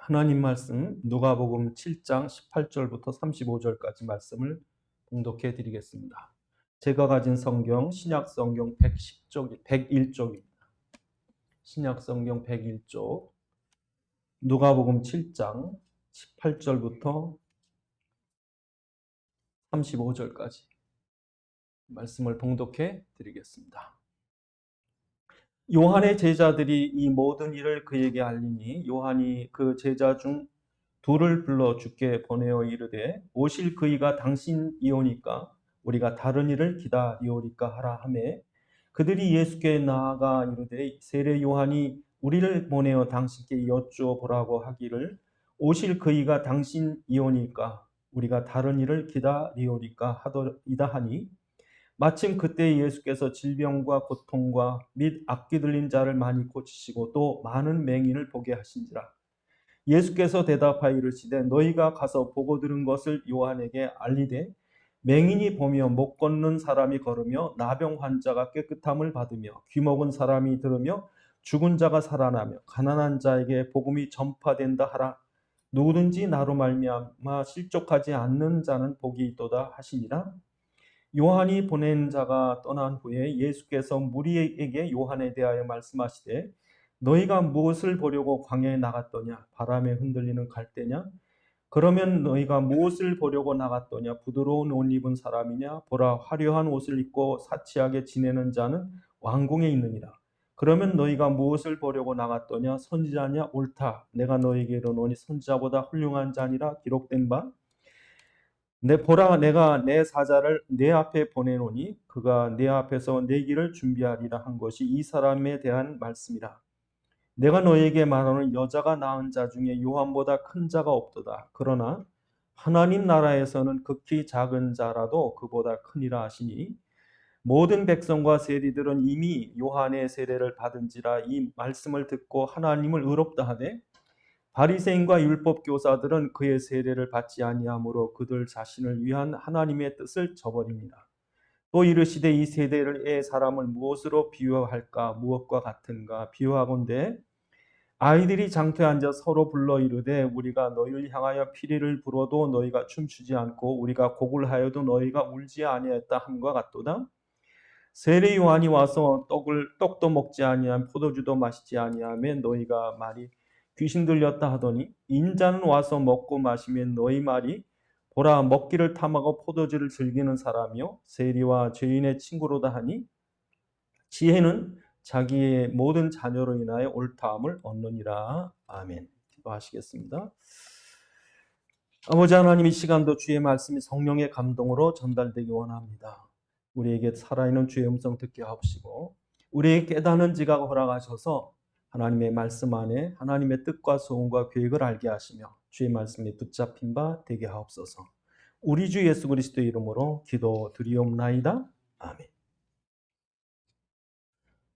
하나님 말씀 누가복음 7장 18절부터 35절까지 말씀을 봉독해 드리겠습니다. 제가 가진 성경 신약 성경 101쪽입니다. 신약 성경 101쪽 누가복음 7장 18절부터 35절까지 말씀을 봉독해 드리겠습니다. 요한의 제자들이 이 모든 일을 그에게 알리니 요한이 그 제자 중 둘을 불러 주께 보내어 이르되 오실 그이가 당신이오니까 우리가 다른 일을 기다리오리까 하라 하매 그들이 예수께 나아가 이르되 세례 요한이 우리를 보내어 당신께 여쭈어 보라고 하기를 오실 그이가 당신이오니까 우리가 다른 일을 기다리오리까 하더이다 하니 마침 그때 예수께서 질병과 고통과 및 악귀 들린 자를 많이 고치시고 또 많은 맹인을 보게 하신지라. 예수께서 대답하여 이르시되 너희가 가서 보고 들은 것을 요한에게 알리되 맹인이 보며 못 걷는 사람이 걸으며 나병 환자가 깨끗함을 받으며 귀먹은 사람이 들으며 죽은 자가 살아나며 가난한 자에게 복음이 전파된다 하라. 누구든지 나로 말미암아 실족하지 않는 자는 복이 있도다 하시니라. 요한이 보낸 자가 떠난 후에 예수께서 무리에게 요한에 대하여 말씀하시되 너희가 무엇을 보려고 광야에 나갔더냐? 바람에 흔들리는 갈대냐? 그러면 너희가 무엇을 보려고 나갔더냐? 부드러운 옷 입은 사람이냐? 보라, 화려한 옷을 입고 사치하게 지내는 자는 왕궁에 있느니라. 그러면 너희가 무엇을 보려고 나갔더냐? 선지자냐? 옳다. 내가 너희에게 이르노니 선지자보다 훌륭한 자니라 기록된 바 보라, 내가 내 사자를 내 앞에 보내노니 그가 내 앞에서 내 길을 준비하리라 한 것이 이 사람에 대한 말씀이라. 내가 너에게 말하는 여자가 낳은 자 중에 요한보다 큰 자가 없도다. 그러나 하나님 나라에서는 극히 작은 자라도 그보다 크니라 하시니 모든 백성과 세리들은 이미 요한의 세례를 받은지라 이 말씀을 듣고 하나님을 의롭다 하되 바리새인과 율법 교사들은 그의 세례를 받지 아니하므로 그들 자신을 위한 하나님의 뜻을 저버립니다. 또 이르시되 이 세대의 사람을 무엇으로 비유할까? 무엇과 같은가? 비유하건대 아이들이 장터에 앉아 서로 불러 이르되 우리가 너희를 향하여 피리를 불어도 너희가 춤추지 않고 우리가 곡을 하여도 너희가 울지 아니하였다 함과 같도다. 세례 요한이 와서 떡도 먹지 아니한 포도주도 마시지 아니하며 너희가 말이 귀신 들렸다 하더니 인자는 와서 먹고 마시면 너희 말이 보라 먹기를 탐하고 포도주를 즐기는 사람이요 세리와 죄인의 친구로다 하니 지혜는 자기의 모든 자녀로 인하여 옳다함을 얻느니라. 아멘. 기도하시겠습니다. 아버지 하나님, 이 시간도 주의 말씀이 성령의 감동으로 전달되기 원합니다. 우리에게 살아있는 주의 음성 듣게 하옵시고 우리에게 깨닫는 지각을 허락하셔서 하나님의 말씀 안에 하나님의 뜻과 소원과 계획을 알게 하시며 주의 말씀에 붙잡힌 바 되게 하옵소서. 우리 주 예수 그리스도의 이름으로 기도드리옵나이다. 아멘.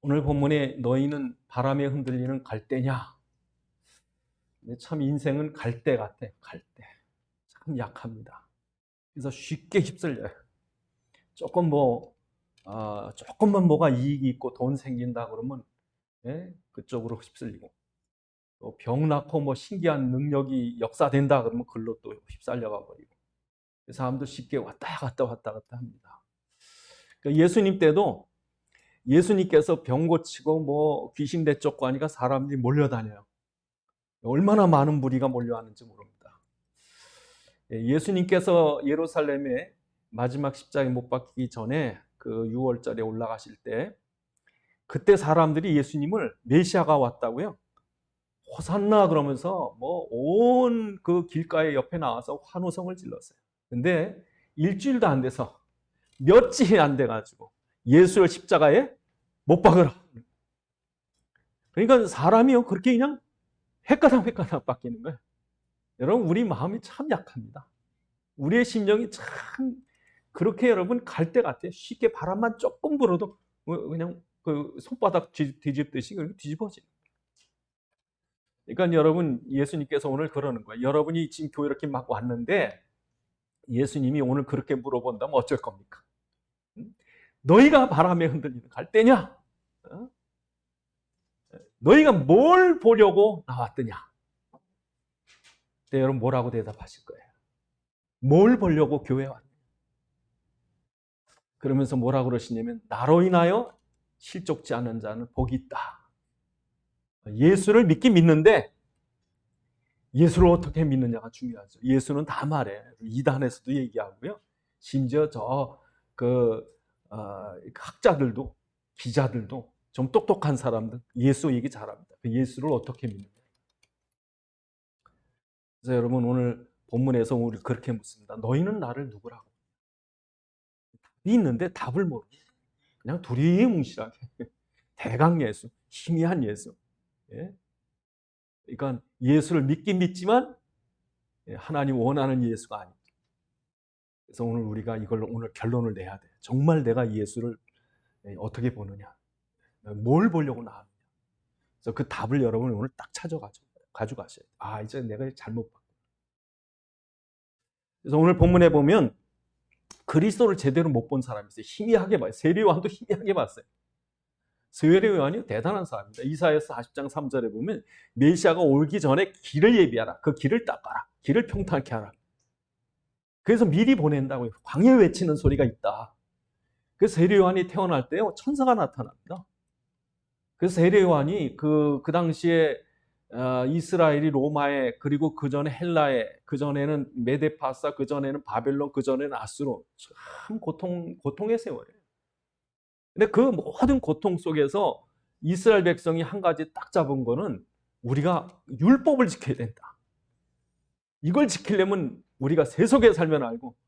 오늘 본문에 너희는 바람에 흔들리는 갈대냐? 참 인생은 갈대 같아. 갈대. 참 약합니다. 그래서 쉽게 휩쓸려요. 조금만 뭐가 이익이 있고 돈 생긴다 그러면 그쪽으로 휩쓸리고 또 병 낳고 뭐 신기한 능력이 역사된다 그러면 그걸로 또 휩쓸려가 버리고 사람도 쉽게 왔다 갔다 합니다. 그러니까 예수님 때도 예수님께서 병 고치고 뭐 귀신 내쫓고 하니까 사람들이 몰려다녀요. 얼마나 많은 무리가 몰려왔는지 모릅니다. 예수님께서 예루살렘에 마지막 십자가에 못 박히기 전에 그 6월절에 올라가실 때 그때 사람들이 예수님을 메시아가 왔다고요. 호산나 그러면서 뭐 온 그 길가에 옆에 나와서 환호성을 질렀어요. 근데 일주일도 안 돼서 며칠이 안 돼가지고 예수를 십자가에 못 박으라. 그러니까 사람이요 그렇게 그냥 헷가닥 바뀌는 거예요. 여러분 우리 마음이 참 약합니다. 우리의 심령이 참 그렇게 여러분 갈대 같아요. 쉽게 바람만 조금 불어도 그냥 그 손바닥 뒤집듯이 뒤집어져요. 그러니까 여러분 예수님께서 오늘 그러는 거예요. 여러분이 지금 교회 이렇게 막 왔는데 예수님이 오늘 그렇게 물어본다면 어쩔 겁니까? 너희가 바람에 흔들리는 갈대냐? 너희가 뭘 보려고 나왔더냐? 그때 여러분 뭐라고 대답하실 거예요? 뭘 보려고 교회 왔냐? 그러면서 뭐라고 그러시냐면 나로 인하여 실족지 않은 자는 복이 있다. 예수를 믿긴 믿는데 예수를 어떻게 믿느냐가 중요하죠. 예수는 다 말해. 이단에서도 얘기하고요. 심지어 학자들도, 기자들도, 좀 똑똑한 사람들 예수 얘기 잘합니다. 그 예수를 어떻게 믿느냐. 그래서 여러분 오늘 본문에서 우리 그렇게 묻습니다. 너희는 나를 누구라고? 답이 있는데 답을 모르고 그냥 두리뭉실하게 대강 예수, 희미한 예수. 예? 그러니까 예수를 믿긴 믿지만 하나님 원하는 예수가 아닙니다. 그래서 오늘 우리가 이걸 오늘 결론을 내야 돼요. 정말 내가 예수를 어떻게 보느냐, 뭘 보려고 나왔느냐. 그래서 그 답을 여러분 오늘 딱 가져가셔야 돼요. 아, 이제 내가 잘못 봤구나. 그래서 오늘 본문에 보면 그리스도를 제대로 못 본 사람이 있어요. 희미하게 봐요. 세례요한도 희미하게 봤어요. 세례요한이 대단한 사람입니다. 이사야서 40장 3절에 보면 메시아가 오기 전에 길을 예비하라. 그 길을 닦아라. 길을 평탄케 하라. 그래서 미리 보낸다고요. 광야에 외치는 소리가 있다. 그래서 세례요한이 태어날 때 천사가 나타납니다. 그래서 세례요한이 그 당시에 이스라엘이 로마에, 그리고 그 전에 헬라에, 그 전에는 메데파사, 그 전에는 바벨론, 그 전에는 아수로 참 고통의 세월이에요. 근데 그 모든 고통 속에서 이스라엘 백성이 한 가지 딱 잡은 거는 우리가 율법을 지켜야 된다. 이걸 지키려면 우리가 세속에 살면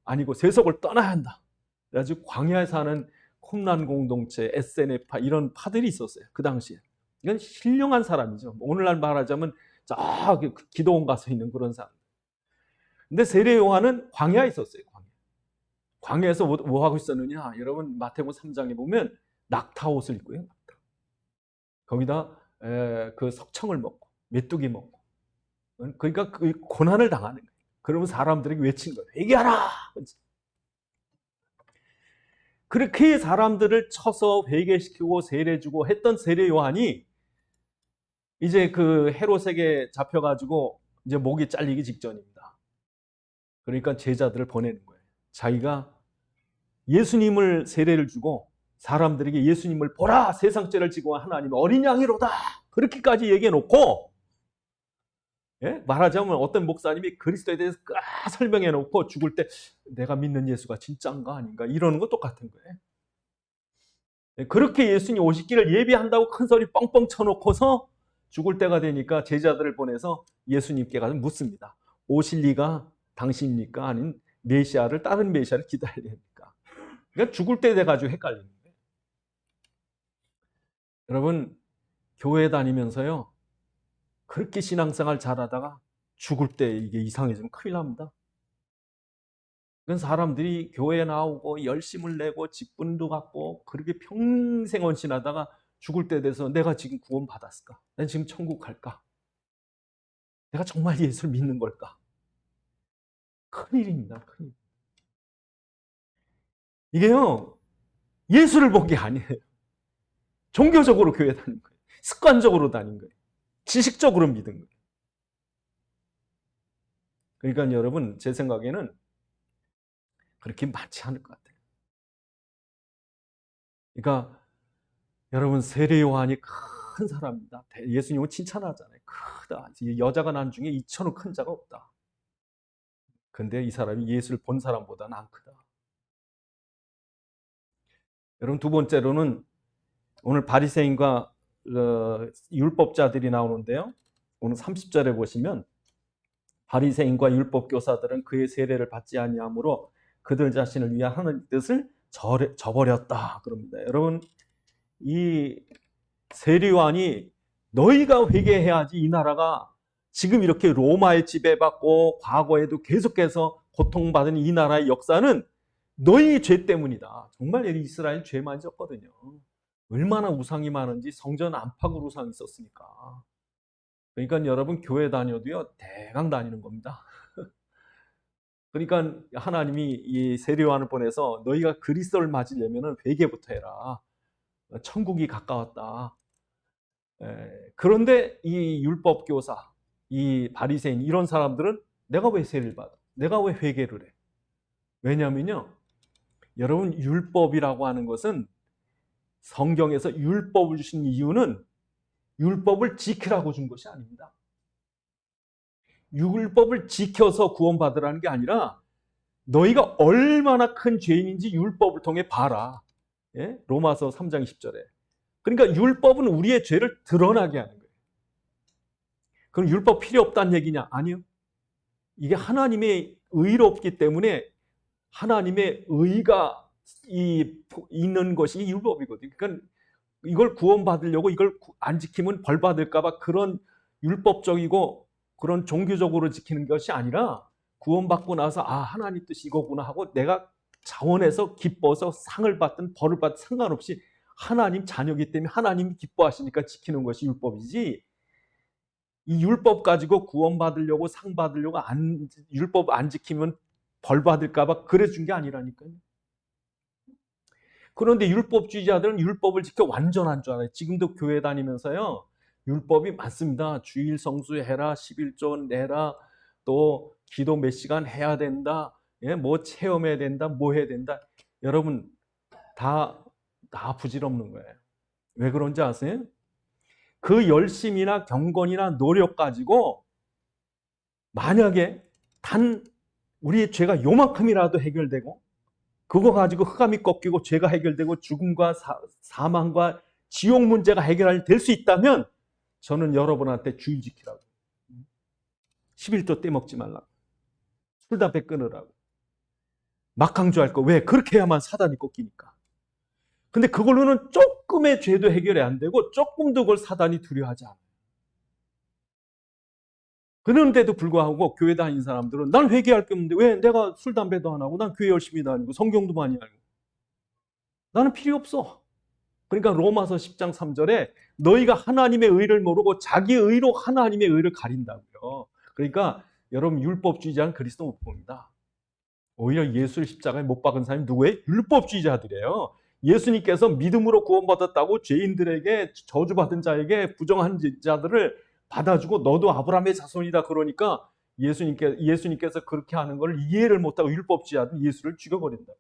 아니고 세속을 떠나야 한다. 그래가지고 광야에 사는 쿰란 공동체, 에세네파 이런 파들이 있었어요. 그 당시에. 이건 신령한 사람이죠. 오늘날 말하자면 저기 기도원 가서 있는 그런 사람. 근데 세례 요한은 광야에 있었어요. 광야에서 뭐 하고 있었느냐? 여러분 마태복음 3장에 보면 낙타 옷을 입고요. 거기다 그 석청을 먹고 메뚜기 먹고. 그러니까 그 고난을 당하는 거예요. 그러면 사람들에게 외친 거예요. 회개하라! 그렇게 사람들을 쳐서 회개시키고 세례주고 했던 세례 요한이 이제 그 헤롯에게 잡혀가지고 이제 목이 잘리기 직전입니다. 그러니까 제자들을 보내는 거예요. 자기가 예수님을 세례를 주고 사람들에게 예수님을 보라, 세상 죄를 지고 하나님 어린 양이로다, 그렇게까지 얘기해 놓고, 예? 말하자면 어떤 목사님이 그리스도에 대해서 설명해 놓고 죽을 때 내가 믿는 예수가 진짜인가 아닌가 이러는 거 똑같은 거예요. 그렇게 예수님 오시기를 예비한다고 큰 소리 뻥뻥 쳐놓고서 죽을 때가 되니까 제자들을 보내서 예수님께 가서 묻습니다. 오실 리가 당신입니까? 아니면 메시아를, 다른 메시아를 기다려야 됩니까? 그러니까 죽을 때 돼가지고 헷갈리는 거예요. 여러분, 교회 다니면서요, 그렇게 신앙생활 잘하다가 죽을 때 이게 이상해지면 큰일 납니다. 그건 사람들이 교회에 나오고 열심을 내고 직분도 갖고 그렇게 평생 헌신하다가 죽을 때 돼서 내가 지금 구원 받았을까? 내가 지금 천국 갈까? 내가 정말 예수를 믿는 걸까? 큰일입니다. 큰일. 이게요, 예수를 본 게 아니에요. 종교적으로 교회 다닌 거예요. 습관적으로 다닌 거예요. 지식적으로 믿은 거예요. 그러니까 여러분, 제 생각에는 그렇게 많지 않을 것 같아요. 그러니까 여러분, 세례 요한이 큰 사람입니다. 예수님을 칭찬하잖아요. 크다. 여자가 난 중에 이처럼 큰 자가 없다. 근데 이 사람이 예수를 본 사람보다는 안 크다. 여러분, 두 번째로는 오늘 바리새인과 율법자들이 나오는데요. 오늘 30절에 보시면 바리새인과 율법 교사들은 그의 세례를 받지 아니하므로 그들 자신을 위한 하는 뜻을 저버렸다 그럽니다. 여러분, 이 세례 요한이 너희가 회개해야지 이 나라가 지금 이렇게 로마에 지배받고 과거에도 계속해서 고통받은 이 나라의 역사는 너희 죄 때문이다. 정말 이스라엘 죄 많이 졌거든요. 얼마나 우상이 많은지 성전 안팎으로 우상이 있었으니까. 그러니까 여러분 교회 다녀도요 대강 다니는 겁니다. 그러니까 하나님이 이 세례 요한을 보내서 너희가 그리스도를 맞으려면 회개부터 해라. 천국이 가까웠다. 그런데 이 율법 교사, 이 바리새인 이런 사람들은 내가 왜 세를 받아? 내가 왜 회개를 해? 왜냐면요, 여러분, 율법이라고 하는 것은 성경에서 율법을 주신 이유는 율법을 지키라고 준 것이 아닙니다. 율법을 지켜서 구원받으라는 게 아니라 너희가 얼마나 큰 죄인인지 율법을 통해 봐라. 예? 로마서 3장 10절에. 그러니까 율법은 우리의 죄를 드러나게 하는 거예요. 그럼 율법 필요 없다는 얘기냐? 아니요. 이게 하나님의 의로 없기 때문에 하나님의 의가 있는 것이 율법이거든요. 그러니까 이걸 구원받으려고 이걸 안 지키면 벌 받을까봐 그런 율법적이고 그런 종교적으로 지키는 것이 아니라 구원받고 나서 하나님 뜻이 이거구나 하고 내가 자원해서 기뻐서 상을 받든 벌을 받든 상관없이 하나님 자녀이기 때문에 하나님이 기뻐하시니까 지키는 것이 율법이지, 이 율법 가지고 구원받으려고 상 받으려고 율법 안 지키면 벌 받을까봐 그래 준 게 아니라니까요. 그런데 율법주의자들은 율법을 지켜 완전한 줄 알아요. 지금도 교회 다니면서요, 율법이 많습니다. 주일 성수해라, 11조 내라, 또 기도 몇 시간 해야 된다, 뭐 체험해야 된다, 뭐 해야 된다. 여러분, 다 부질없는 거예요. 왜 그런지 아세요? 그 열심이나 경건이나 노력 가지고 만약에 단 우리의 죄가 요만큼이라도 해결되고 그거 가지고 흑암이 꺾이고 죄가 해결되고 죽음과 사망과 지옥 문제가 해결될 수 있다면 저는 여러분한테 주의 지키라고, 11조 떼먹지 말라고, 술 담배 끊으라고, 막강조할 거. 왜? 그렇게 해야만 사단이 꺾이니까. 근데 그걸로는 조금의 죄도 해결이 안 되고 조금도 그걸 사단이 두려워하지 않아요. 그런데도 불구하고 교회 다니는 사람들은 난 회개할 게 없는데 왜 내가 술 담배도 안 하고 난 교회 열심히 다니고 성경도 많이 알고 나는 필요 없어. 그러니까 로마서 10장 3절에 너희가 하나님의 의를 모르고 자기 의로 하나님의 의를 가린다고요. 그러니까 여러분, 율법주의자는 그리스도 못 봅니다. 오히려 예수를 십자가에 못 박은 사람이 누구예요? 율법주의자들이에요. 예수님께서 믿음으로 구원받았다고 죄인들에게, 저주받은 자에게, 부정한 자들을 받아주고 너도 아브라함의 자손이다 그러니까 예수님께서 그렇게 하는 걸 이해를 못하고 율법주의자들은 예수를 죽여버린다.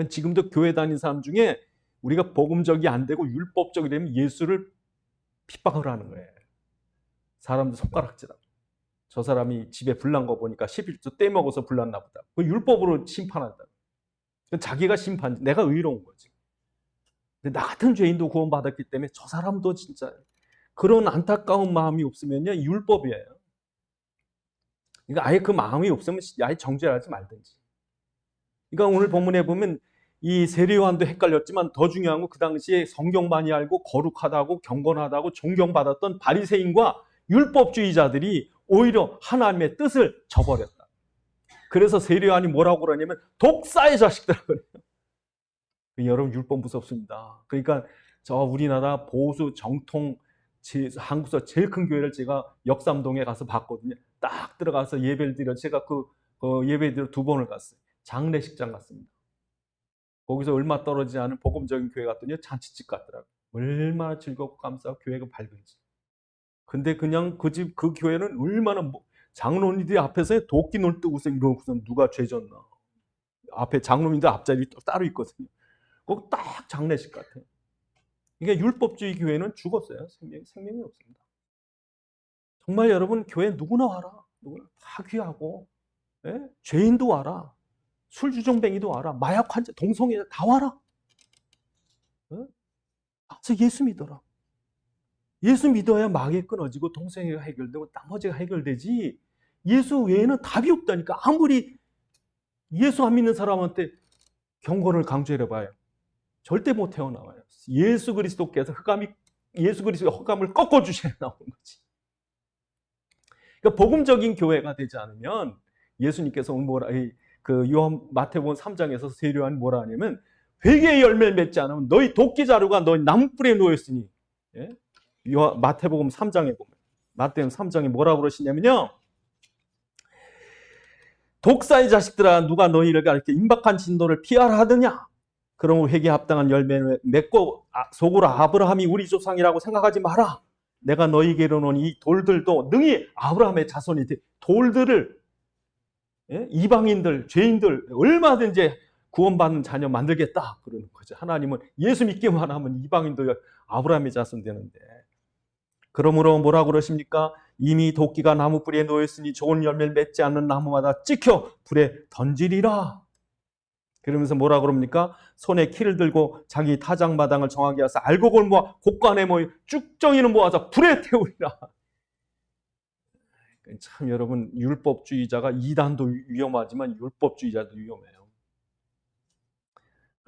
지금도 교회 다니는 사람 중에 우리가 복음적이 안 되고 율법적이 되면 예수를 핍박을 하는 거예요. 사람들 손가락질하고. 저 사람이 집에 불난 거 보니까 11조 떼먹어서 불났나 보다. 그 율법으로 심판한다. 자기가 심판, 내가 의로운 거지. 근데 나 같은 죄인도 구원받았기 때문에 저 사람도 진짜 그런 안타까운 마음이 없으면요, 율법이에요. 그러니까 아예 그 마음이 없으면 아예 정죄하지 말든지. 그러니까 오늘 본문에 보면 이 세례요한도 헷갈렸지만 더 중요한 건 그 당시에 성경 많이 알고 거룩하다고 경건하다고 존경받았던 바리새인과 율법주의자들이 오히려 하나님의 뜻을 저버렸다. 그래서 세례요한이 뭐라고 그러냐면 독사의 자식들이라고 그래요. 여러분, 율법 무섭습니다. 그러니까 저 우리나라 보수 정통 한국에서 제일 큰 교회를 제가 역삼동에 가서 봤거든요. 딱 들어가서 예배를 드려, 제가 그 예배 드려 2번을 갔어요. 장례식장 갔습니다. 거기서 얼마 떨어지지 않은 복음적인 교회 갔더니 잔치집 같더라고요. 얼마나 즐겁고 감사하고 교회가 밝은지. 근데 그냥 그 교회는 얼마나 장로님들 앞에서 도끼 놀 뜨고서 이러고서 누가 죄졌나. 앞에 장로님들 앞자리 따로 있거든요. 거기 딱 장례식 같아요. 이게 율법주의 교회는 죽었어요. 생명이 없습니다. 정말 여러분, 교회 누구나 와라. 누구나 다 귀하고, 죄인도 와라. 술주정뱅이도 와라. 마약 환자, 동성애 다 와라. 가서 예수 믿어라. 예수 믿어야 마귀 끊어지고 동성애가 해결되고 나머지가 해결되지. 예수 외에는 답이 없다니까. 아무리 예수 안 믿는 사람한테 경건을 강조해봐요. 절대 못 태어나와요. 예수 그리스도께서 예수 그리스도의 흑암을 꺾어주셔야 나오는 거지. 그러니까 복음적인 교회가 되지 않으면 예수님께서 마태복음 3장에서 세례요한이 뭐라 하냐면 회개의 열매를 맺지 않으면 너희 도끼자루가 너희 나무뿔에 놓였으니. 마태복음 3장에 보면 마태복음 3장에 뭐라고 그러시냐면요, 독사의 자식들아, 누가 너희를 이렇게 임박한 진노를 피하라 하더냐? 그러면 회개에 합당한 열매를 맺고 속으로 아브라함이 우리 조상이라고 생각하지 마라. 내가 너희에게 이르노니 이 돌들도 능히 아브라함의 자손이 돼. 돌들을 예? 이방인들, 죄인들 얼마든지 구원받는 자녀 만들겠다 그러는 거죠. 하나님은 예수 믿기만 하면 이방인도 아브라함의 자손 되는데. 그러므로 뭐라고 그러십니까? 이미 도끼가 나무 뿌리에 놓였으니 좋은 열매를 맺지 않는 나무마다 찍혀 불에 던지리라. 그러면서 뭐라 그럽니까? 손에 키를 들고 자기 타작마당을 정하게 하사 알곡을 모아 곡간에 모여 쭉정이는 모아서 불에 태우리라. 참 여러분, 율법주의자가 이단도 위험하지만 율법주의자도 위험해요.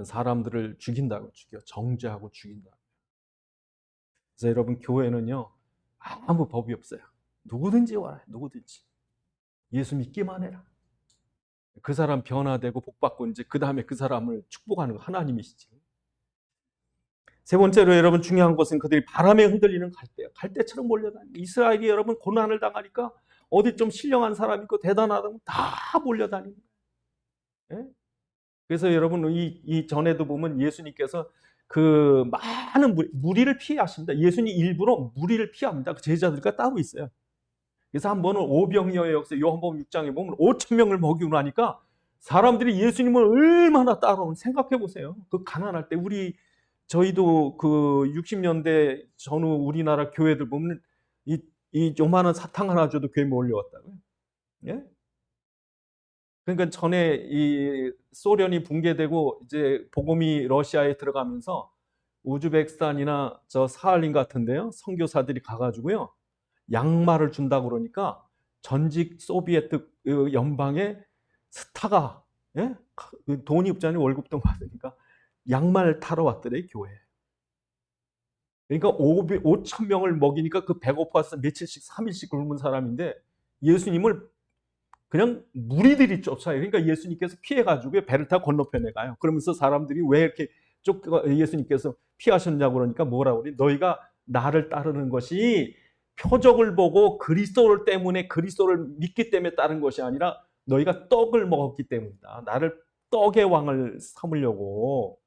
사람들을 죽인다고 죽여, 정죄하고 죽인다. 그래서 여러분, 교회는요 아무 법이 없어요. 누구든지 와라, 누구든지 예수 믿기만 해라. 그 사람 변화되고 복받고 이제 그 다음에 그 사람을 축복하는 거 하나님이시지. 세 번째로 여러분 중요한 것은 그들이 바람에 흔들리는 갈대예요. 갈대처럼 몰려다니고, 이스라엘이 여러분 고난을 당하니까 어디 좀 신령한 사람 있고 대단하다고 다 몰려다니는 거예요. 그래서 여러분 이 전에도 보면 예수님께서 그 많은 무리를 피하십니다. 예수님 일부러 무리를 피합니다. 그 제자들과 따로 있어요. 그래서 한 번은 오병이어의 역사 요한복음 6장에 보면 5,000명을 먹이고 나니까 사람들이 예수님을 얼마나 따라오는, 생각해 보세요. 그 가난할 때 저희도 그 60년대 전후 우리나라 교회들 보면 이 요만한 사탕 하나 줘도 교회 몰려왔다고요. 예? 그러니까 전에 이 소련이 붕괴되고 이제 복음이 러시아에 들어가면서 우즈베키스탄이나 저 사할린 같은데요, 선교사들이 가가지고요 양말을 준다고 그러니까 전직 소비에트 연방의 스타가, 예? 돈이 없잖아요. 월급도 받으니까 양말 타러 왔더래, 교회. 그러니까 5,000명을 먹이니까 그 배고파서 며칠씩 3일씩 굶은 사람인데 예수님을 그냥 무리들이 쫓아요. 그러니까 예수님께서 피해가지고 배를 타고 건너편에 가요. 그러면서 사람들이 왜 이렇게 예수님께서 피하셨냐고 그러니까 뭐라고 그래? 너희가 나를 따르는 것이 표적을 보고 그리스도를 때문에, 그리스도를 믿기 때문에 따른 것이 아니라 너희가 떡을 먹었기 때문이다. 나를 떡의 왕을 삼으려고.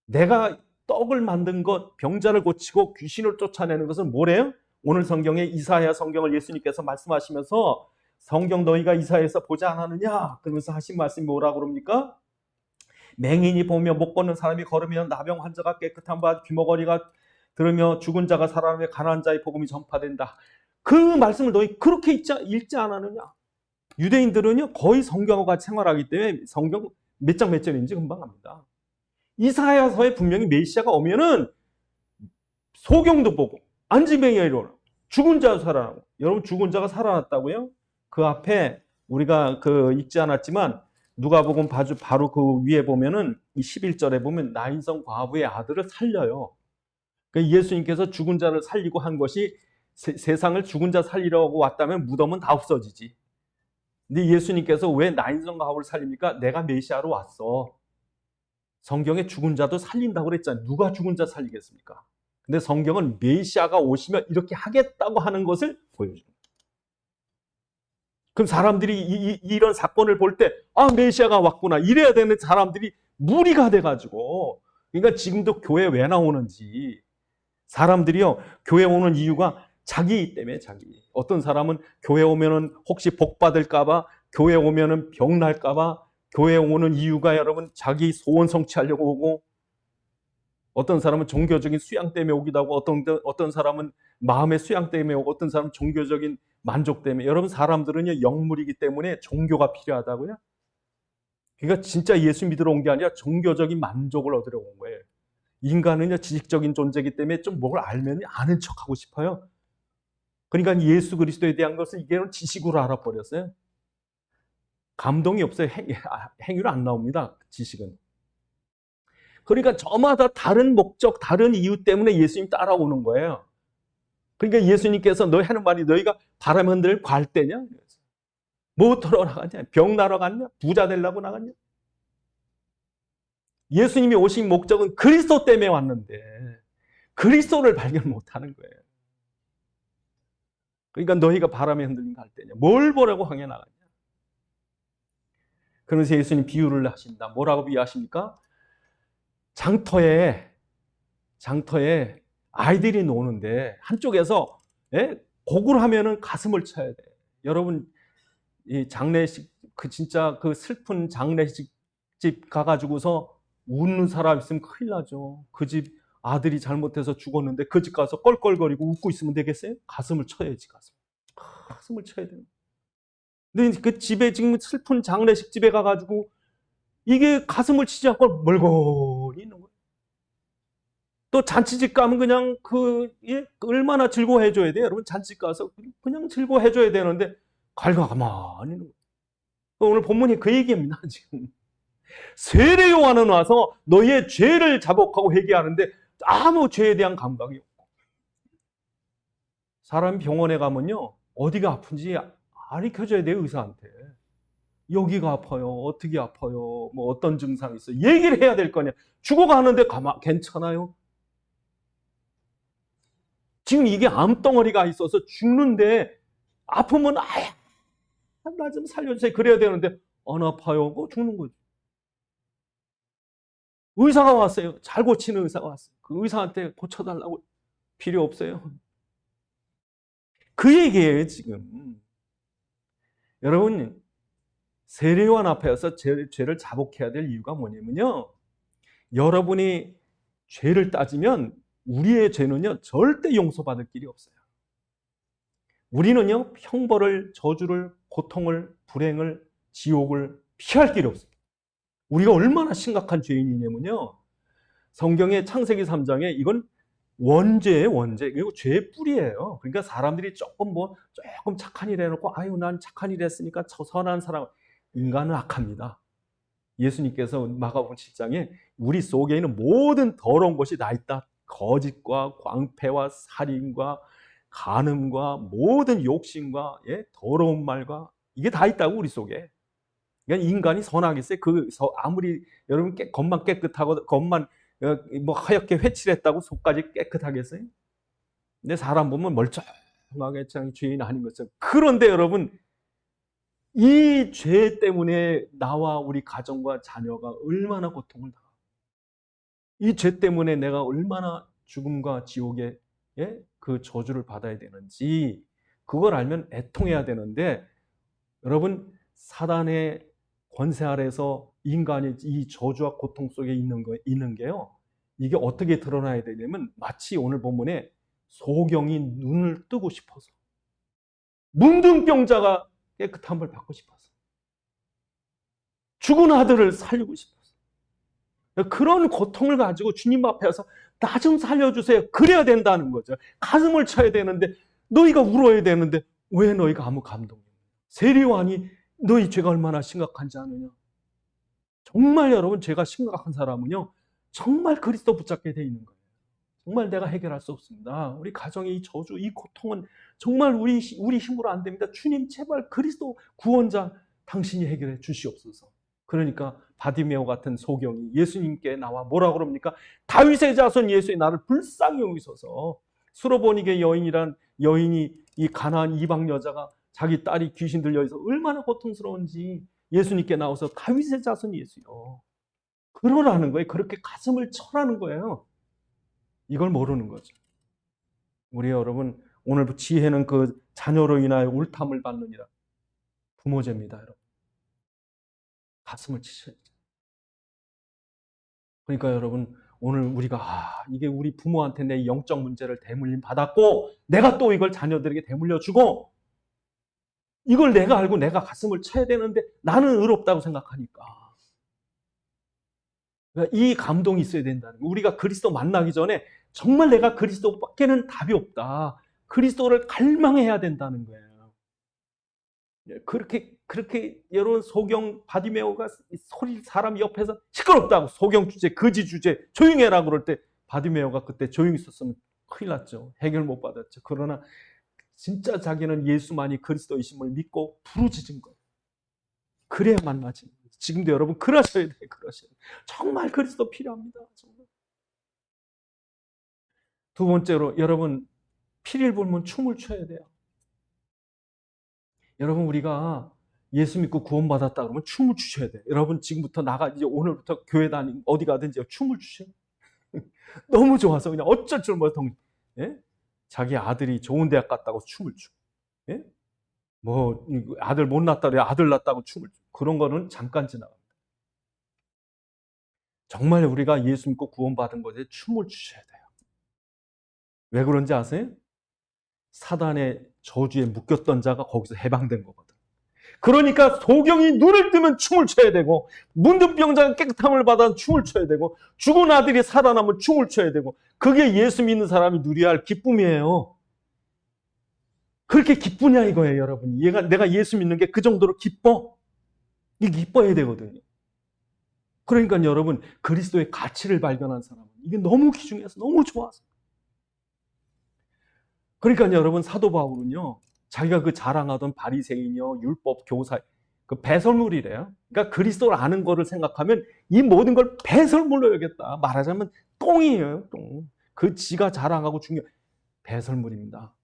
내가 떡을 만든 것, 병자를 고치고 귀신을 쫓아내는 것은 뭐래요? 오늘 성경에 이사야 성경을 예수님께서 말씀하시면서 성경 너희가 이사야에서 보지 않았느냐? 그러면서 하신 말씀이 뭐라고 그럽니까? 맹인이 보며 못 걷는 사람이 걸으면 나병 환자가 깨끗한 바, 귀머거리가 들으며 죽은 자가 살아나며 가난한 자의 복음이 전파된다. 그 말씀을 너희 그렇게 읽지 않았느냐? 유대인들은요 거의 성경과 같이 생활하기 때문에 성경 몇 장 몇 절인지 금방 압니다. 이사야서에 분명히 메시아가 오면은 소경도 보고 안진뱅이가 일어나고 죽은 자도 살아나고. 여러분, 죽은 자가 살아났다고요? 그 앞에 우리가 읽지 않았지만 누가복음 바로 그 위에 보면은 이 11절에 보면 나인성 과부의 아들을 살려요. 그러니까 예수님께서 죽은 자를 살리고 한 것이 세상을 죽은 자 살리려고 왔다면 무덤은 다 없어지지. 근데 예수님께서 왜 나인성 과부를 살립니까? 내가 메시아로 왔어. 성경에 죽은 자도 살린다고 그랬잖아요. 누가 죽은 자 살리겠습니까? 근데 성경은 메시아가 오시면 이렇게 하겠다고 하는 것을 보여줍니다. 그럼 사람들이 이런 사건을 볼 때 메시아가 왔구나 이래야 되는 사람들이 무리가 돼가지고, 그러니까 지금도 교회 왜 나오는지, 사람들이요 교회 오는 이유가 자기 때문에. 자기. 어떤 사람은 교회 오면은 혹시 복 받을까봐, 교회 오면은 병 날까봐, 교회 오는 이유가 여러분 자기 소원 성취하려고 오고, 어떤 사람은 종교적인 수양 때문에 오기도 하고, 어떤 사람은 마음의 수양 때문에 오고, 어떤 사람은 종교적인 만족 때문에. 여러분, 사람들은요 영물이기 때문에 종교가 필요하다고요. 그러니까 진짜 예수 믿으러 온 게 아니라 종교적인 만족을 얻으려고 온 거예요. 인간은요 지식적인 존재이기 때문에 좀 뭘 알면 아는 척하고 싶어요. 그러니까 예수 그리스도에 대한 것을 이게 지식으로 알아버렸어요. 감동이 없어요. 행위로 안 나옵니다, 지식은. 그러니까 저마다 다른 목적, 다른 이유 때문에 예수님 따라오는 거예요. 그러니까 예수님께서 너희 하는 말이 너희가 바람 흔들 괄대냐? 뭐 털어 나갔냐? 병 나러 갔냐? 부자 되려고 나갔냐? 예수님이 오신 목적은 그리스도 때문에 왔는데 그리스도를 발견 못하는 거예요. 그러니까 너희가 바람에 흔들린 갈대냐? 뭘 보라고 항해 나갔냐? 그러면서 예수님 비유를 하신다. 뭐라고 비유하십니까? 장터에 아이들이 노는데 한쪽에서 곡을 하면은 가슴을 쳐야 돼. 여러분, 이 장례식 그 진짜 그 슬픈 장례식 집 가가지고서 웃는 사람 있으면 큰일 나죠. 그 집 아들이 잘못해서 죽었는데 그 집 가서 껄껄거리고 웃고 있으면 되겠어요? 가슴을 쳐야지, 가슴을 쳐야 돼요. 근데 그 집에 지금 슬픈 장례식 집에 가가지고 이게 가슴을 치지 않고 멀거니 있는 거예요. 또 잔치집 가면 그냥 얼마나 즐거워해줘야 돼요. 여러분 잔치집 가서 그냥 즐거워해줘야 되는데 가만히 있는 거예요. 오늘 본문이 그 얘기입니다. 지금 세례 요한은 와서 너희의 죄를 자복하고 회개하는데 아무 죄에 대한 감각이 없고, 사람 병원에 가면요 어디가 아픈지 가르쳐줘야 돼요. 의사한테 여기가 아파요, 어떻게 아파요, 뭐 어떤 증상이 있어요, 얘기를 해야 될 거 아니야. 죽어가는데 괜찮아요? 지금 이게 암덩어리가 있어서 죽는데 아프면 아야 나 좀 살려주세요 그래야 되는데 안 아파요, 뭐 죽는 거지. 의사가 왔어요. 잘 고치는 의사가 왔어요. 그 의사한테 고쳐달라고. 필요 없어요. 그 얘기예요 지금. 여러분 세례요한 앞에서 죄를 자복해야 될 이유가 뭐냐면요, 여러분이 죄를 따지면 우리의 죄는요 절대 용서받을 길이 없어요. 우리는요 형벌을, 저주를, 고통을, 불행을, 지옥을 피할 길이 없어요. 우리가 얼마나 심각한 죄인이냐면요, 성경의 창세기 3장에 이건 원죄예요, 원죄. 이거 죄의 뿌리예요. 그러니까 사람들이 조금 착한 일 해놓고 아유 난 착한 일 했으니까 선한 사람. 인간은 악합니다. 예수님께서 마가복음 7장에 우리 속에 있는 모든 더러운 것이 다 있다. 거짓과 광패와 살인과 간음과 모든 욕심과 더러운 말과 이게 다 있다고 우리 속에. 그러니까 인간이 선하겠어요? 아무리 여러분 겉만 깨끗하고 겉만 뭐 하얗게 회칠했다고 속까지 깨끗하겠어요? 근데 사람 보면 멀쩡하게 죄인 아닌 것처럼. 그런데 여러분 이 죄 때문에 나와 우리 가정과 자녀가 얼마나 고통을 당하고, 이 죄 때문에 내가 얼마나 죽음과 지옥의 그 저주를 받아야 되는지 그걸 알면 애통해야 되는데, 여러분 사단의 권세 아래서 인간이 이 저주와 고통 속에 있는 게요, 이게 어떻게 드러나야 되냐면 마치 오늘 본문에 소경이 눈을 뜨고 싶어서, 문둥병자가 깨끗함을 받고 싶어서, 죽은 아들을 살리고 싶어서, 그런 고통을 가지고 주님 앞에 와서 나 좀 살려주세요 그래야 된다는 거죠. 가슴을 쳐야 되는데, 너희가 울어야 되는데 왜 너희가 아무 감동이 없냐. 세례요한이 너희 죄가 얼마나 심각한지 아느냐. 정말 여러분 죄가 심각한 사람은요 정말 그리스도 붙잡게 돼 있는 거예요. 정말 내가 해결할 수 없습니다. 우리 가정의 이 저주, 이 고통은 정말 우리 힘으로 안 됩니다. 주님 제발 그리스도 구원자 당신이 해결해 주시옵소서. 그러니까 바디메오 같은 소경이 예수님께 나와 뭐라고 그럽니까? 다윗의 자손 예수의 나를 불쌍히 여기소서. 수로보니게 여인이란 여인이 이 가나안 이방 여자가 자기 딸이 귀신 들려 있어 얼마나 고통스러운지 예수님께 나와서 다윗의 자손 예수요 그러라는 거예요. 그렇게 가슴을 쳐라는 거예요. 이걸 모르는 거죠. 우리 여러분 오늘 지혜는 그 자녀로 인하여 울탐을 받느니라. 부모제입니다, 여러분. 가슴을 치셔야죠. 그러니까 여러분 오늘 우리가 이게 우리 부모한테 내 영적 문제를 대물림 받았고 내가 또 이걸 자녀들에게 대물려 주고 이걸 내가 알고 내가 가슴을 쳐야 되는데 나는 의롭다고 생각하니까 이 감동이 있어야 된다는 거예요. 우리가 그리스도 만나기 전에 정말 내가 그리스도밖에는 답이 없다. 그리스도를 갈망해야 된다는 거예요. 그렇게 여러분 소경 바디메오가 사람 옆에서 시끄럽다고 소경 주제, 거지 주제 조용히 해라 그럴 때 바디메오가 그때 조용히 있었으면 큰일 났죠. 해결 못 받았죠. 그러나 진짜 자기는 예수만이 그리스도이심을 믿고 부르짖은 거예요. 그래야 만나지. 지금도 여러분 그러셔야 돼요. 그러셔야 돼요. 정말 그리스도 필요합니다. 정말. 두 번째로 여러분 피를 불면 춤을 춰야 돼요. 여러분 우리가 예수 믿고 구원받았다 그러면 춤을 추셔야 돼요. 여러분 지금부터 이제 오늘부터 교회 다니고 어디 가든지 춤을 추셔요. 너무 좋아서 그냥 어쩔 줄 몰라 자기 아들이 좋은 대학 갔다고 춤을 추고, 뭐 아들 못 낳았다 그래 아들 낳았다고 춤을 추고, 그런 거는 잠깐 지나갑니다. 정말 우리가 예수 믿고 구원받은 것에 춤을 추셔야 돼요. 왜 그런지 아세요? 사단의 저주에 묶였던 자가 거기서 해방된 거거든. 그러니까 소경이 눈을 뜨면 춤을 춰야 되고, 문둥병자가 깨끗함을 받아 춤을 춰야 되고, 죽은 아들이 살아나면 춤을 춰야 되고, 그게 예수 믿는 사람이 누려야 할 기쁨이에요. 그렇게 기쁘냐 이거예요, 여러분. 내가 예수 믿는 게 그 정도로 기뻐? 이게 기뻐야 되거든요. 그러니까 여러분, 그리스도의 가치를 발견한 사람은 이게 너무 귀중해서 너무 좋아서. 그러니까 여러분, 사도 바울은요, 자기가 그 자랑하던 바리새인이요, 율법 교사, 그 배설물이래요. 그러니까 그리스도를 아는 거를 생각하면 이 모든 걸 배설물로 여겼다. 말하자면 똥이에요, 똥. 그 지가 자랑하고 중요한 배설물입니다.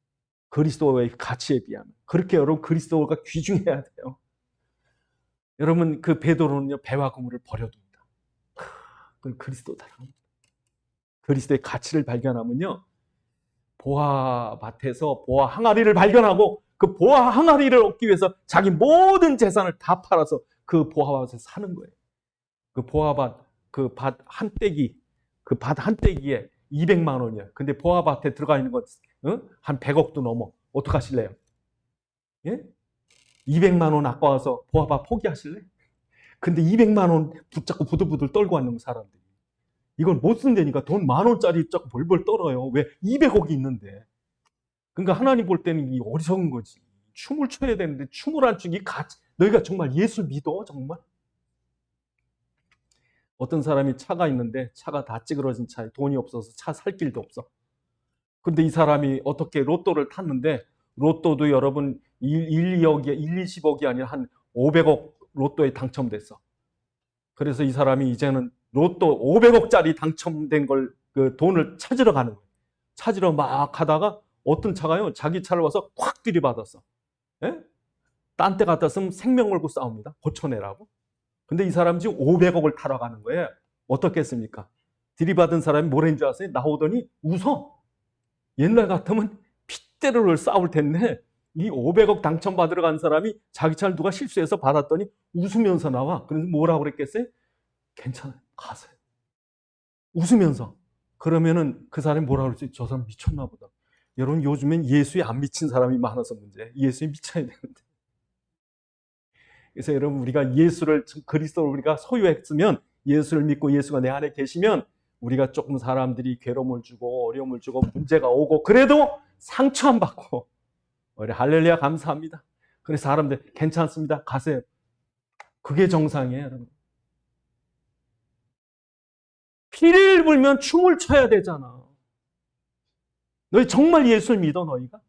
그리스도의 가치에 비하면. 그렇게 여러분, 그리스도가 귀중해야 돼요. 여러분, 그 베드로는요, 배와 그물을 버려둡니다. 그건 그리스도다. 그리스도의 가치를 발견하면요, 보아밭에서 보아 항아리를 발견하고 그 보아 항아리를 얻기 위해서 자기 모든 재산을 다 팔아서 그 보아밭에 사는 거예요. 그 보아밭, 그 밭 한 떼기, 그 밭 한 떼기에 200만 원이야. 근데 보아밭에 들어가 있는 건 한 100억도 넘어. 어떡하실래요? 예? 200만 원 아까워서 보아밭 포기하실래? 근데 200만 원 붙잡고 부들부들 떨고 왔는 사람들이. 이건 못 쓴다니까 돈 10,000원짜리 자꾸 벌벌 떨어요. 왜? 200억이 있는데. 그러니까 하나님 볼 때는 이 어리석은 거지. 춤을 춰야 되는데 춤을 안 추기 가치. 너희가 정말 예수 믿어? 정말? 어떤 사람이 차가 있는데 차가 다 찌그러진 차에 돈이 없어서 차 살 길도 없어. 근데 이 사람이 어떻게 로또를 탔는데 로또도 여러분 2억이 20억이 아니라 한 500억 로또에 당첨됐어. 그래서 이 사람이 이제는 로또 500억짜리 당첨된 걸 그 돈을 찾으러 가는 거예요. 찾으러 막 가다가 어떤 차가요? 자기 차를 와서 콱 들이받았어. 예? 딴 데 갖다 쓰면 생명 걸고 싸웁니다. 고쳐내라고. 근데 이 사람 지금 500억을 타러 가는 거예요. 어떻겠습니까? 들이받은 사람이 뭐라는 줄 아세요? 나오더니 웃어. 옛날 같으면 핏대를 싸울 텐데 이 500억 당첨받으러 간 사람이 자기 차를 누가 실수해서 받았더니 웃으면서 나와. 그래서 뭐라고 그랬겠어요? 괜찮아요. 가세요. 웃으면서. 그러면은 그 사람이 뭐라고 그랬지? 저 사람 미쳤나 보다. 여러분, 요즘엔 예수에 안 미친 사람이 많아서 문제. 예수에 미쳐야 되는데. 그래서 여러분, 우리가 예수를, 그리스도를 우리가 소유했으면, 예수를 믿고 예수가 내 안에 계시면 우리가 조금 사람들이 괴로움을 주고 어려움을 주고 문제가 오고 그래도 상처 안 받고, 우리 할렐루야 감사합니다. 그래서 사람들 괜찮습니다. 가세요. 그게 정상이에요, 여러분. 피를 불면 춤을 춰야 되잖아. 너희 정말 예수를 믿어, 너희가?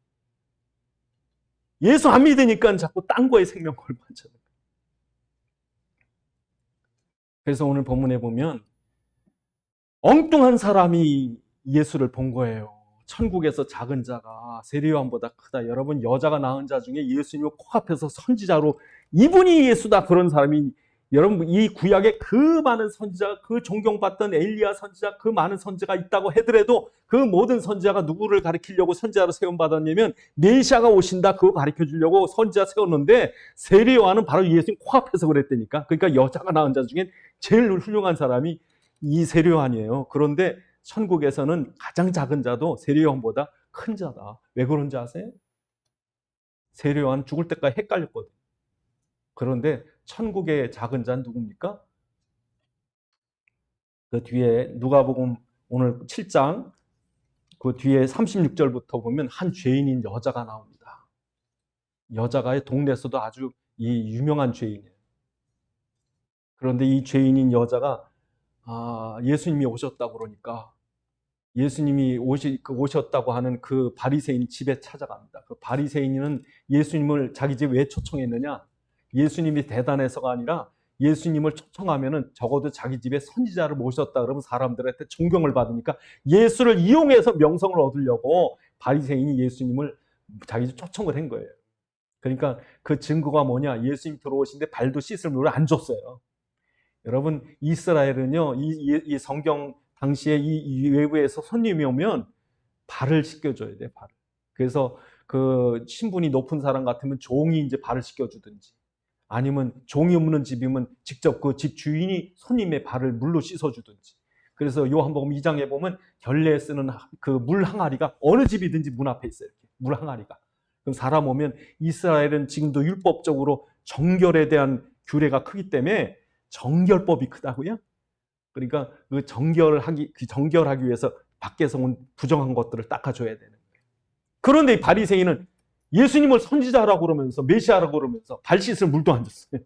예수 안 믿으니까 자꾸 딴 거에 생명 걸고 하잖아. 그래서 오늘 본문에 보면 엉뚱한 사람이 예수를 본 거예요. 천국에서 작은 자가 세례요한보다 크다. 여러분, 여자가 낳은 자 중에 예수님을 코앞에서 선지자로 이분이 예수다 그런 사람이, 여러분, 이 구약에 그 많은 선지자, 그 존경받던 엘리야 선지자, 그 많은 선지자가 있다고 하더라도 그 모든 선지자가 누구를 가리키려고 선지자로 세움받았냐면 메시아가 오신다 그거 가르쳐 주려고 선지자 세웠는데 세례요한은 바로 예수님 코앞에서 그랬다니까. 그러니까 여자가 낳은 자 중에 제일 훌륭한 사람이 이 세례요한이에요. 그런데 천국에서는 가장 작은 자도 세례요한보다 큰 자다. 왜 그런지 아세요? 세례요한 죽을 때까지 헷갈렸거든. 그런데 천국의 작은 자는 누굽니까? 그 뒤에 누가복음 오늘 7장 그 뒤에 36절부터 보면 한 죄인인 여자가 나옵니다. 여자가 동네에서도 아주 이 유명한 죄인이에요. 그런데 이 죄인인 여자가 예수님이 오셨다고 그러니까 예수님이 오셨다고 하는 그 바리새인 집에 찾아갑니다. 그 바리새인은 예수님을 자기 집에 왜 초청했느냐? 예수님이 대단해서가 아니라 예수님을 초청하면은 적어도 자기 집에 선지자를 모셨다 그러면 사람들한테 존경을 받으니까 예수를 이용해서 명성을 얻으려고 바리새인이 예수님을 자기 집 초청을 한 거예요. 그러니까 그 증거가 뭐냐? 예수님 들어오신데 발도 씻을 물을 안 줬어요. 여러분, 이스라엘은요, 이 성경 당시에 이 외부에서 손님이 오면 발을 씻겨줘야 돼, 발을. 그래서 그 신분이 높은 사람 같으면 종이 이제 발을 씻겨주든지, 아니면 종이 없는 집이면 직접 그 집 주인이 손님의 발을 물로 씻어주든지. 그래서 요한복음 2장에 보면 결례에 쓰는 그 물 항아리가 어느 집이든지 문 앞에 있어요. 이렇게 물 항아리가. 그럼 사람 오면 이스라엘은 지금도 율법적으로 정결에 대한 규례가 크기 때문에 정결법이 크다고요. 그러니까 그 정결하기 위해서 밖에서 온 부정한 것들을 닦아줘야 되는 거예요. 그런데 이 바리새인은 예수님을 선지자라고 그러면서 메시아라고 그러면서 발 씻을 물도 안 줬어요.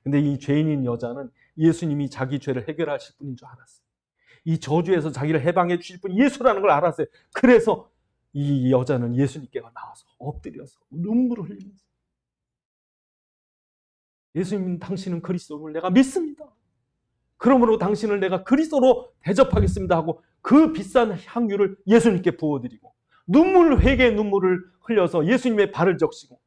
근데 이 죄인인 여자는 예수님이 자기 죄를 해결하실 분인 줄 알았어요. 이 저주에서 자기를 해방해 주실 분이 예수라는 걸 알았어요. 그래서 이 여자는 예수님께 나와서 엎드려서 눈물을 흘리면서 예수님, 당신은 그리스도를 내가 믿습니다. 그러므로 당신을 내가 그리스도로 대접하겠습니다 하고 그 비싼 향유를 예수님께 부어드리고 회개의 눈물을 흘려서 예수님의 발을 적시고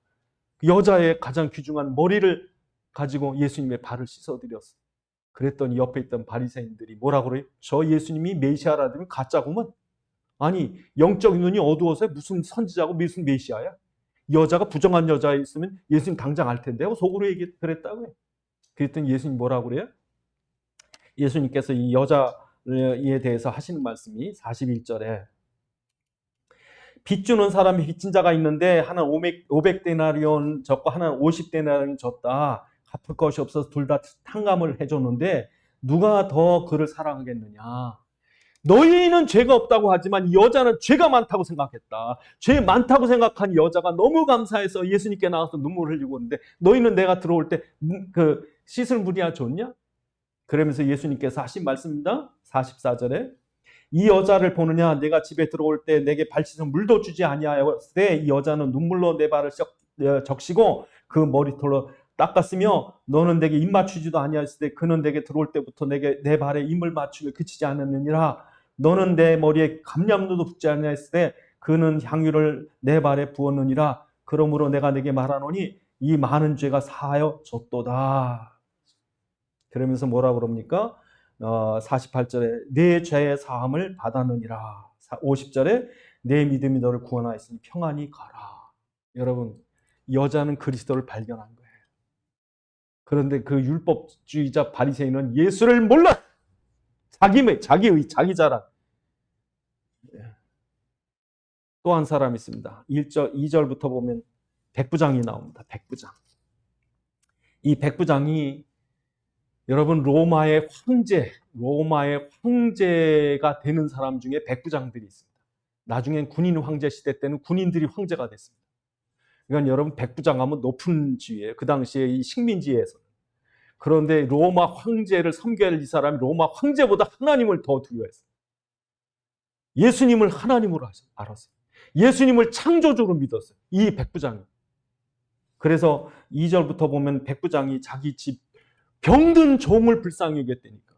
여자의 가장 귀중한 머리를 가지고 예수님의 발을 씻어드렸어요. 그랬더니 옆에 있던 바리새인들이 뭐라고 그래요? 저 예수님이 메시아라더니 가짜구먼. 아니, 영적인 눈이 어두워서 무슨 선지자고 무슨 메시아야? 여자가 부정한 여자에 있으면 예수님 당장 알 텐데 속으로 그랬다고요. 그랬더니 예수님 뭐라고 그래요? 예수님께서 이 여자에 대해서 하시는 말씀이 41절에 빚 주는 사람이 빚진 자가 있는데 하나는 500데나리온 졌고 하나는 50데나리온 졌다. 갚을 것이 없어서 둘 다 탕감을 해줬는데 누가 더 그를 사랑하겠느냐. 너희는 죄가 없다고 하지만 이 여자는 죄가 많다고 생각했다. 죄 많다고 생각한 여자가 너무 감사해서 예수님께 나와서 눈물을 흘리고 있는데 너희는 내가 들어올 때 그 씻을 물이야 줬냐? 그러면서 예수님께서 하신 말씀입니다. 44절에 이 여자를 보느냐 내가 집에 들어올 때 내게 발 씻은 물도 주지 아니하였을 때 이 여자는 눈물로 내 발을 적시고 그 머리털로 닦았으며 너는 내게 입 맞추지도 아니하였을 때 그는 내게 들어올 때부터 내 발에 입을 맞추며 그치지 않았느니라. 너는 내 머리에 감람도도 붙지 아니하였을 때 그는 향유를 내 발에 부었느니라. 그러므로 내가 내게 말하노니 이 많은 죄가 사하여졌도다. 그러면서 뭐라 그럽니까? 48절에 내 죄의 사함을 받았느니라. 50절에 내 믿음이 너를 구원하였으니 평안히 가라. 여러분, 여자는 그리스도를 발견한 거예요. 그런데 그 율법주의자 바리새인은 예수를 몰라. 자기 자랑. 또 한 사람 있습니다. 2절부터 보면 백부장이 나옵니다. 백부장. 이 백부장이 여러분 로마의 황제가 되는 사람 중에 백부장들이 있습니다. 나중엔 군인 황제 시대 때는 군인들이 황제가 됐습니다. 그러니까 여러분 백부장 하면 높은 지위예요. 그 당시에 이 식민지에서. 그런데 로마 황제를 섬겨야 할 이 사람이 로마 황제보다 하나님을 더 두려워했어요. 예수님을 하나님으로 알았어요. 예수님을 창조주로 믿었어요. 이 백부장이. 그래서 2절부터 보면 백부장이 자기 집 병든 종을 불쌍히 여겼다니까.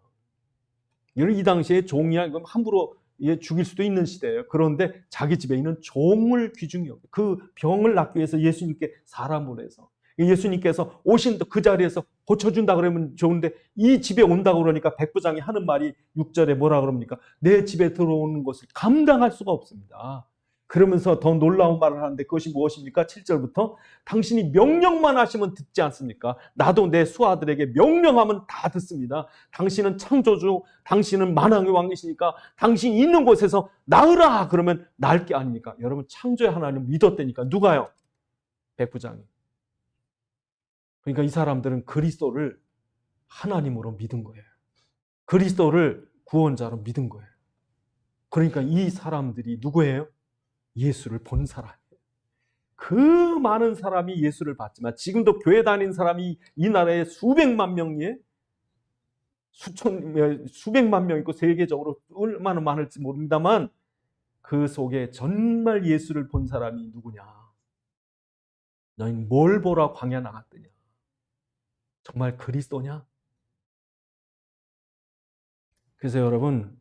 이 당시에 종이야 함부로 죽일 수도 있는 시대예요. 그런데 자기 집에 있는 종을 귀중히 여겨. 그 병을 낫기 위해서 예수님께 사람 보내서 예수님께서 오신다 그 자리에서 고쳐준다 그러면 좋은데 이 집에 온다고 그러니까 백부장이 하는 말이 6절에 뭐라 그럽니까? 내 집에 들어오는 것을 감당할 수가 없습니다. 그러면서 더 놀라운 말을 하는데 그것이 무엇입니까? 7절부터 당신이 명령만 하시면 듣지 않습니까? 나도 내 수하들에게 명령하면 다 듣습니다. 당신은 창조주, 당신은 만왕의 왕이시니까 당신 있는 곳에서 나으라 그러면 나을 게 아닙니까? 여러분 창조의 하나님 믿었다니까. 누가요? 백부장이. 그러니까 이 사람들은 그리스도를 하나님으로 믿은 거예요. 그리스도를 구원자로 믿은 거예요. 그러니까 이 사람들이 누구예요? 예수를 본 사람이에요. 그 많은 사람이 예수를 봤지만 지금도 교회 다니는 사람이 이 나라에 수백만 명에 수백만 명 있고 세계적으로 얼마나 많을지 모릅니다만 그 속에 정말 예수를 본 사람이 누구냐? 너희는 뭘 보러 광야 나갔더냐? 정말 그리스도냐? 그래서 여러분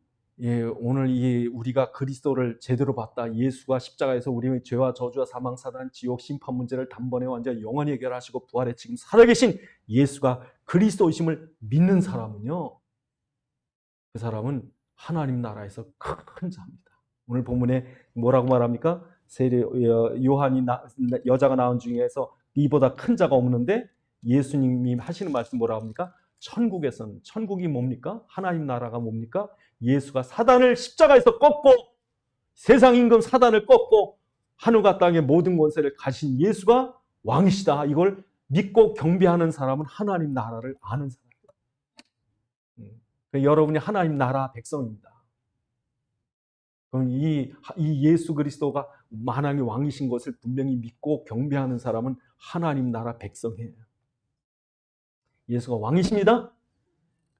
오늘 우리가 그리스도를 제대로 봤다. 예수가 십자가에서 우리의 죄와 저주와 사망, 사단, 지옥, 심판 문제를 단번에 완전히 영원히 해결하시고 부활에 지금 살아계신 예수가 그리스도이심을 믿는 사람은요. 그 사람은 하나님 나라에서 큰 자입니다. 오늘 본문에 뭐라고 말합니까? 요한이 여자가 낳은 중에서 이보다 큰 자가 없는데 예수님이 하시는 말씀 뭐라고 합니까? 천국에서는, 천국이 뭡니까? 하나님 나라가 뭡니까? 예수가 사단을 십자가에서 꺾고, 세상 임금 사단을 꺾고 하늘과 땅의 모든 권세를 가신 예수가 왕이시다. 이걸 믿고 경배하는 사람은 하나님 나라를 아는 사람입니다. 여러분이 하나님 나라 백성입니다. 그럼 이 예수 그리스도가 만왕의 왕이신 것을 분명히 믿고 경배하는 사람은 하나님 나라 백성이에요. 예수가 왕이십니다.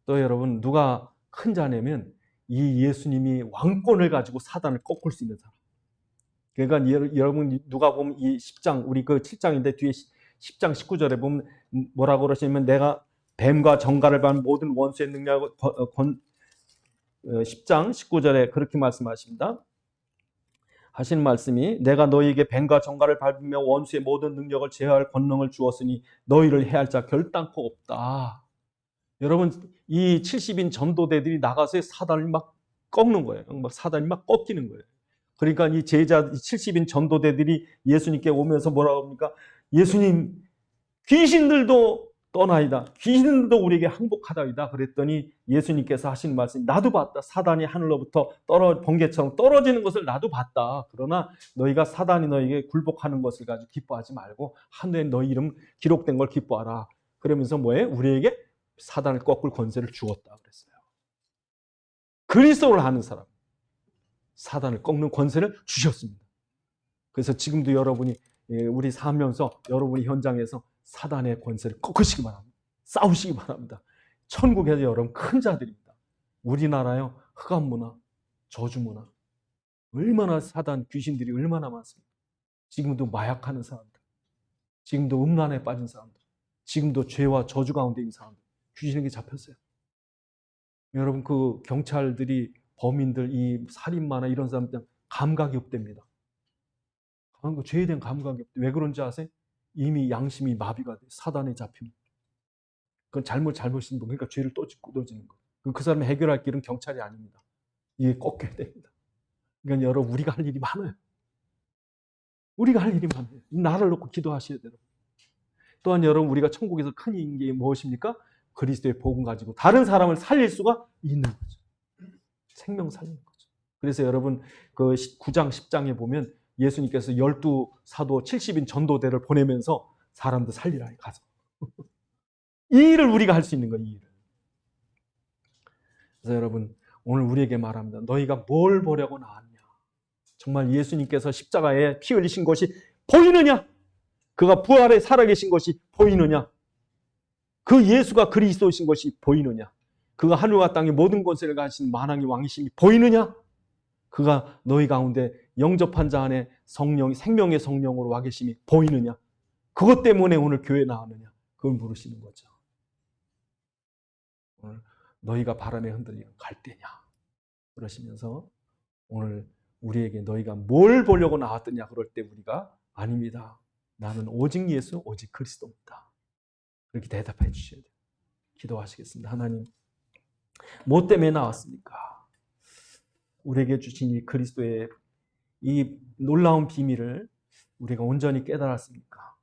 또 여러분, 누가 큰 자냐면 이 예수님이 왕권을 가지고 사단을 꺾을 수 있는 사람. 그러니까 여러분, 누가 보면 이 10장, 우리 그 7장인데 뒤에 10장 19절에 보면 뭐라고 그러시냐면, 내가 뱀과 정갈을 반 모든 원수의 능력을 10장 19절에 그렇게 말씀하십니다. 하신 말씀이, 내가 너희에게 뱀과 정갈을 밟으며 원수의 모든 능력을 제어할 권능을 주었으니 너희를 해할 자 결단코 없다. 여러분, 이 70인 전도대들이 나가서 사단을 막 꺾는 거예요. 막 사단이 막 꺾이는 거예요. 그러니까 이 제자 70인 전도대들이 예수님께 오면서 뭐라고 합니까? 예수님, 귀신들도 떠나이다. 귀신들도 우리에게 항복하다이다. 그랬더니 예수님께서 하신 말씀이, 나도 봤다. 사단이 하늘로부터 번개처럼 떨어지는 것을 나도 봤다. 그러나 너희가 사단이 너희에게 굴복하는 것을 가지고 기뻐하지 말고 하늘에 너희 이름 기록된 걸 기뻐하라. 그러면서 뭐예요? 우리에게 사단을 꺾을 권세를 주었다 그랬어요. 그리스도를 아는 사람, 사단을 꺾는 권세를 주셨습니다. 그래서 지금도 여러분이 우리 살면서 여러분이 현장에서 사단의 권세를 꺾으시기 바랍니다. 싸우시기 바랍니다. 천국에서 여러분 큰 자들입니다. 우리나라요, 흑암 문화, 저주 문화, 얼마나 사단 귀신들이 얼마나 많습니다. 지금도 마약하는 사람들, 지금도 음란에 빠진 사람들, 지금도 죄와 저주 가운데 있는 사람들, 귀신에게 잡혔어요. 여러분, 그 경찰들이 범인들, 이 살인마나 이런 사람들 감각이 없답니다. 죄에 대한 감각이 없대. 왜 그런지 아세요? 이미 양심이 마비가 돼. 사단에 잡히면. 그건 잘못인 분. 그러니까 죄를 또 짓고 또 지는 거예요. 그 사람을 해결할 길은 경찰이 아닙니다. 이게 꺾여야 됩니다. 그러니까 여러분, 우리가 할 일이 많아요. 우리가 할 일이 많아요. 이 나라를 놓고 기도하셔야 돼요. 또한 여러분, 우리가 천국에서 큰 게 무엇입니까? 그리스도의 복음 가지고 다른 사람을 살릴 수가 있는 거죠. 생명 살리는 거죠. 그래서 여러분, 그 9장 10장에 보면 예수님께서 12사도 70인 전도대를 보내면서 사람들 살리라 가서 이 일을 우리가 할 수 있는 거예요. 이 일을. 그래서 여러분, 오늘 우리에게 말합니다. 너희가 뭘 보려고 나왔냐? 정말 예수님께서 십자가에 피 흘리신 것이 보이느냐? 그가 부활에 살아계신 것이 보이느냐? 그 예수가 그리스도이신 것이 보이느냐? 그가 하늘과 땅의 모든 권세를 가진 만왕의 왕이심이 보이느냐? 그가 너희 가운데 영접한 자 안에 성령, 생명의 성령으로 와 계심이 보이느냐? 그것 때문에 오늘 교회에 나왔느냐? 그걸 물으시는 거죠. 오늘 너희가 바람에 흔들리는 갈대냐? 그러시면서 오늘 우리에게 너희가 뭘 보려고 나왔더냐? 그럴 때 우리가 아닙니다. 나는 오직 예수, 오직 그리스도입니다. 그렇게 대답해 주셔야 돼요. 기도하시겠습니다. 하나님, 뭐 때문에 나왔습니까? 우리에게 주신 이 그리스도의 이 놀라운 비밀을 우리가 온전히 깨달았습니까?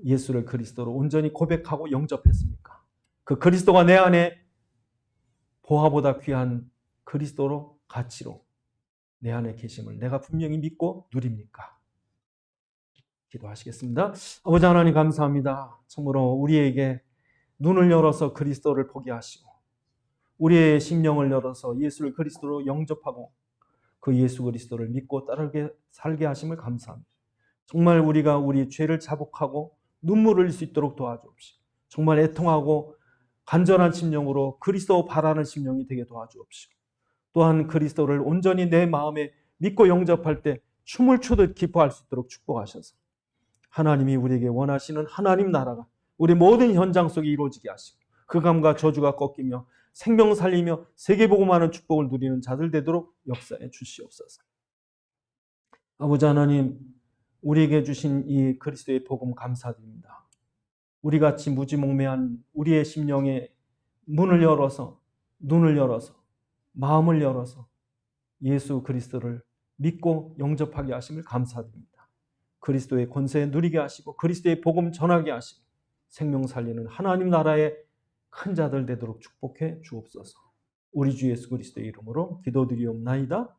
예수를 그리스도로 온전히 고백하고 영접했습니까? 그 그리스도가 내 안에 보화보다 귀한 그리스도로 가치로 내 안에 계심을 내가 분명히 믿고 누립니까? 기도하시겠습니다. 아버지 하나님, 감사합니다. 참으로 우리에게 눈을 열어서 그리스도를 보게 하시고 우리의 심령을 열어서 예수를 그리스도로 영접하고 그 예수 그리스도를 믿고 따르게 살게 하심을 감사합니다. 정말 우리가 우리 죄를 자복하고 눈물을 흘릴 수 있도록 도와주옵시고 정말 애통하고 간절한 심령으로 그리스도 바라는 심령이 되게 도와주옵시고 또한 그리스도를 온전히 내 마음에 믿고 영접할 때 춤을 추듯 기뻐할 수 있도록 축복하셔서 하나님이 우리에게 원하시는 하나님 나라가 우리 모든 현장 속에 이루어지게 하시고 흑암과 저주가 꺾이며 생명 살리며 세계복음하는 축복을 누리는 자들 되도록 역사해 주시옵소서. 아버지 하나님, 우리에게 주신 이 그리스도의 복음 감사드립니다. 우리같이 무지몽매한 우리의 심령에 문을 열어서 눈을 열어서 마음을 열어서 예수 그리스도를 믿고 영접하게 하심을 감사드립니다. 그리스도의 권세 누리게 하시고 그리스도의 복음 전하게 하시고 생명 살리는 하나님 나라의 큰 자들 되도록 축복해 주옵소서. 우리 주 예수 그리스도의 이름으로 기도드리옵나이다.